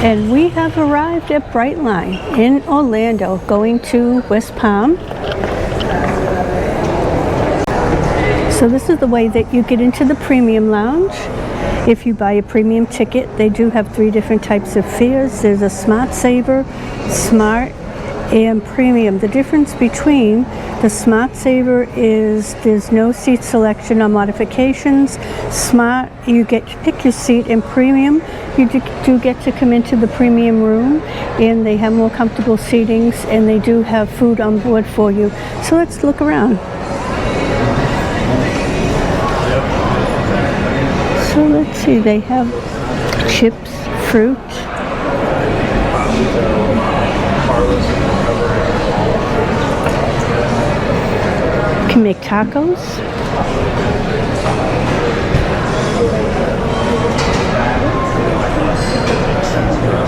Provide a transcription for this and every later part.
And we have arrived at Brightline in Orlando, going to West Palm. So this is the way that you get into the premium lounge. If you buy a premium ticket, they do have 3 different types of fares. There's a Smart Saver, Smart, and Premium. The difference between the Smart Saver is there's no seat selection or modifications. Smart, you get to pick your seat, and Premium, you do get to come into the premium room, and they have more comfortable seatings, and they do have food on board for you. So let's look around. So let's see, they have chips, fruit. You can make tacos.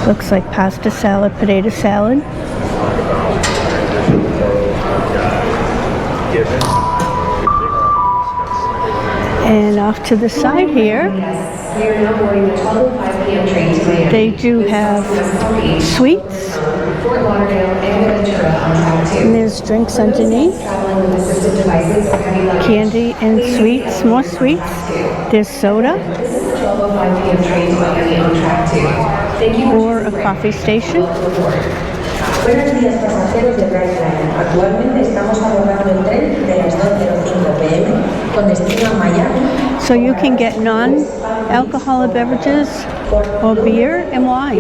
Looks like pasta salad, potato salad. And off to the side here, they do have sweets. Fort Lauderdale and Ventura on track 2. And there's drinks underneath. Candy and sweets, more sweets. There's soda. This is the 12:05 p.m. train to Miami on track 2. Thank you. Or a coffee station. Buenos días, pasajeros de Brightline. Actualmente estamos abordando el tren de las 2:05 p.m. con destino a Miami. So you can get non-alcoholic beverages or beer and wine.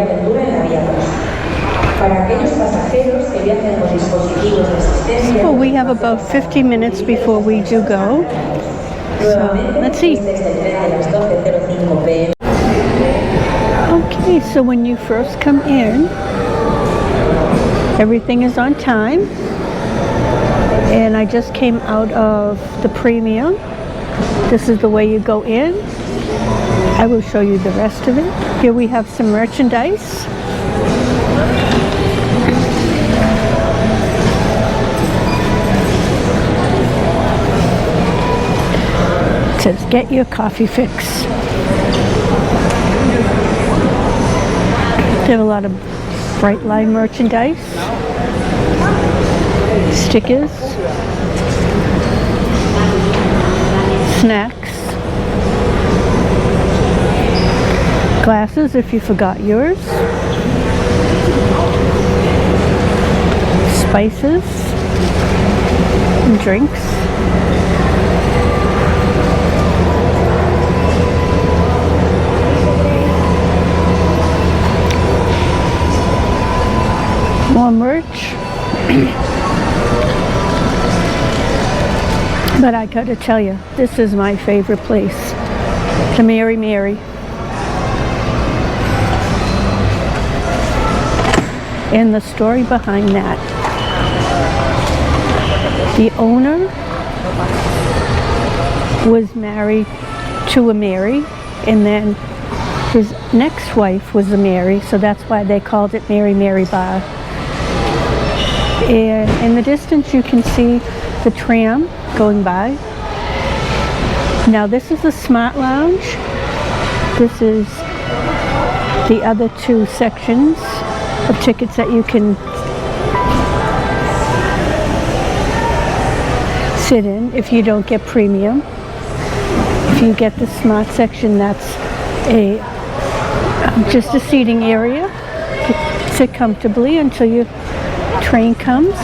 Well, we have about 50 minutes before we do go. So let's see. Okay, so when you first come in, everything is on time. And I just came out of the premium. This is the way you go in. I will show you the rest of it. Here we have some merchandise. It says, get your coffee fix. They have a lot of Brightline merchandise, stickers, snacks, glasses if you forgot yours, spices, and drinks. More merch. But I gotta tell you, this is my favorite place, the Mary. And the story behind that. The owner was married to a Mary, and then his next wife was a Mary, so that's why they called it Mary Bar. And in the distance you can see the tram going by. Now this is a Smart Lounge. This is the other 2 sections of tickets that you can sit in if you don't get premium. If you get the Smart section, that's just a seating area. Sit comfortably until your train comes.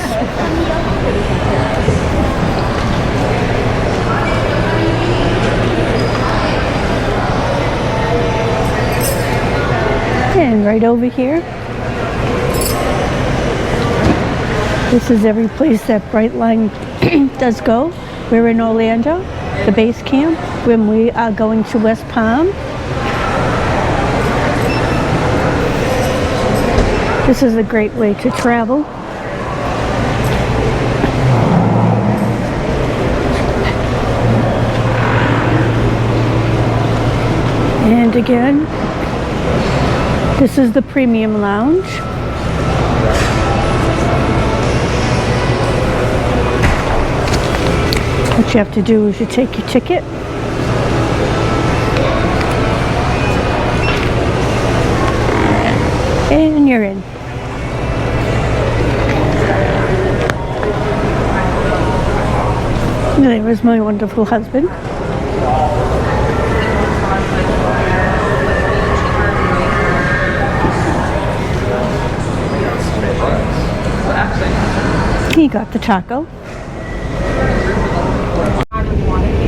And right over here, this is every place that Brightline does go. We're in Orlando, the base camp, when we are going to West Palm. This is a great way to travel. And again, this is the premium lounge. What you have to do is you take your ticket, And you're in. There was my wonderful husband. He got the taco.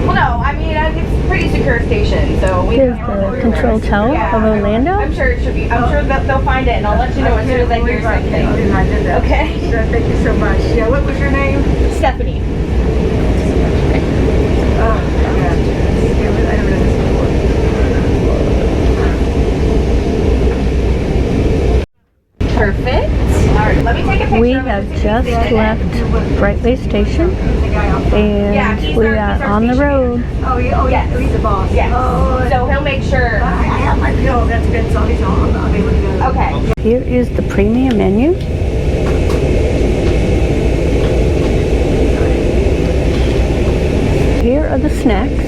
Well, no, I mean, it's a pretty secure station, so we Here's the control tower of Orlando. I'm sure it should be. I'm sure that they'll find it, and I'll let you know as soon as I hear something. Okay? Sure, thank you so much. Yeah, what was your name? Stephanie. Oh, yeah. I don't know this before. Perfect. All right, let me take a picture. We have just left Brightline Station and we are on the road. Oh, yeah, he's the boss. Yes. Oh, So he'll make sure. I have my pill. That's good. So he's on. I'll be able to go. Okay. Here is the premium menu. Here are the snacks.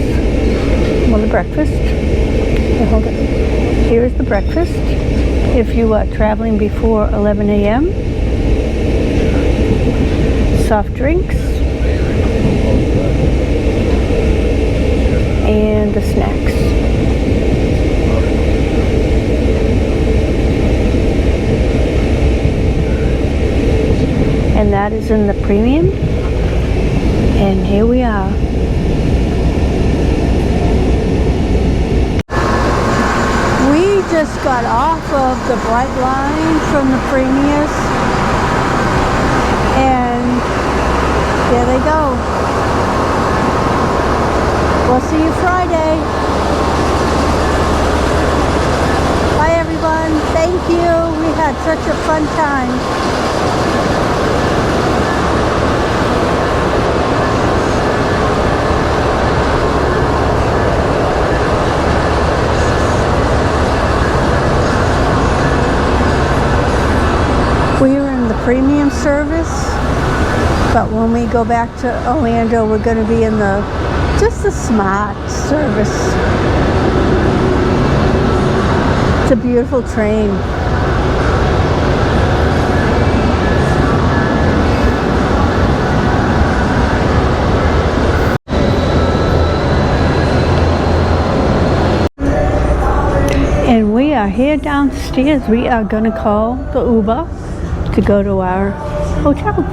Well, the breakfast. Okay, hold it. Here is the breakfast. If you are traveling before 11 a.m. Soft drinks. And the snacks. And that is in the premium. And here we are. We just got off of the Brightline from the Premiers. And there they go. We'll see you Friday. Bye everyone. Thank you. We had such a fun time. We were in the premium service, but when we go back to Orlando, we're going to be in just the smart service. It's a beautiful train. And we are here downstairs. We are going to call the Uber to go to our hotel.